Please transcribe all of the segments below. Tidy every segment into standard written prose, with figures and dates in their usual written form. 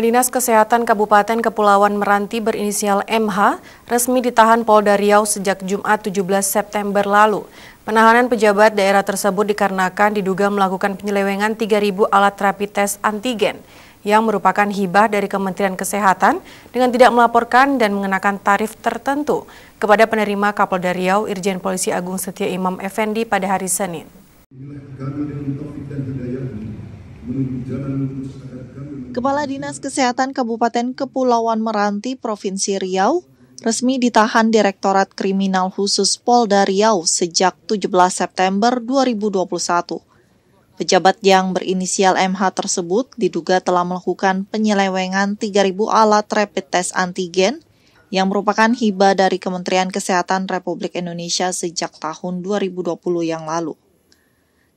Dinas Kesehatan Kabupaten Kepulauan Meranti berinisial MH resmi ditahan Polda Riau sejak Jumat 17 September lalu. Penahanan pejabat daerah tersebut dikarenakan diduga melakukan penyelewengan 3.000 alat rapid test antigen yang merupakan hibah dari Kementerian Kesehatan dengan tidak melaporkan dan mengenakan tarif tertentu kepada penerima Kapolda Riau Irjen Polisi Agung Setia Imam Effendi pada hari Senin. Kepala Dinas Kesehatan Kabupaten Kepulauan Meranti, Provinsi Riau, resmi ditahan Direktorat Kriminal Khusus Polda Riau sejak 17 September 2021. Pejabat yang berinisial MH tersebut diduga telah melakukan penyelewengan 3.000 alat rapid test antigen yang merupakan hibah dari Kementerian Kesehatan Republik Indonesia sejak tahun 2020 yang lalu.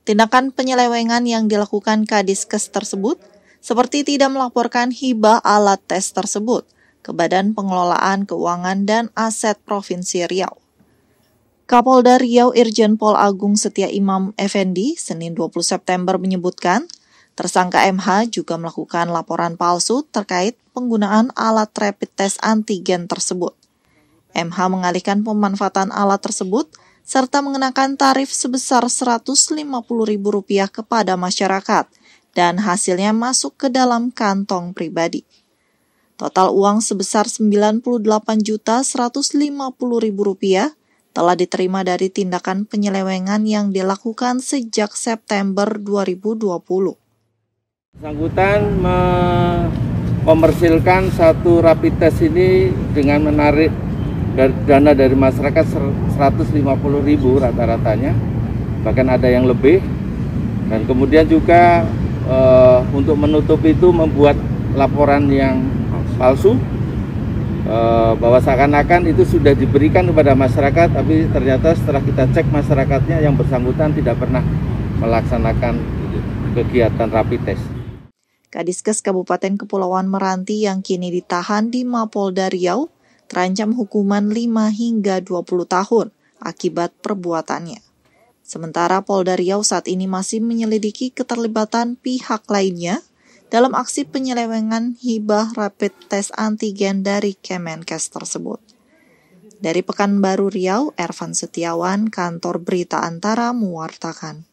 Tindakan penyelewengan yang dilakukan Kadiskes tersebut seperti tidak melaporkan hibah alat tes tersebut ke Badan Pengelolaan Keuangan dan Aset Provinsi Riau. Kapolda Riau Irjen Pol Agung Setia Imam Effendi Senin 20 September menyebutkan, tersangka MH juga melakukan laporan palsu terkait penggunaan alat rapid test antigen tersebut. MH mengalihkan pemanfaatan alat tersebut serta mengenakan tarif sebesar Rp150.000 kepada masyarakat dan hasilnya masuk ke dalam kantong pribadi. Total uang sebesar Rp98.150.000 telah diterima dari tindakan penyelewengan yang dilakukan sejak September 2020. Bersangkutan mengkomersilkan satu rapid test ini dengan menarik dana dari masyarakat Rp150.000 rata-ratanya, bahkan ada yang lebih. Dan kemudian juga untuk menutup itu membuat laporan yang palsu, bahwa seakan-akan itu sudah diberikan kepada masyarakat, tapi ternyata setelah kita cek masyarakatnya yang bersangkutan tidak pernah melaksanakan kegiatan rapid test. Kadiskes Kabupaten Kepulauan Meranti yang kini ditahan di Mapolda Riau terancam hukuman 5 hingga 20 tahun akibat perbuatannya. Sementara Polda Riau saat ini masih menyelidiki keterlibatan pihak lainnya dalam aksi penyelewengan hibah rapid test antigen dari Kemenkes tersebut. Dari Pekanbaru Riau, Ervan Setiawan, Kantor Berita Antara mewartakan.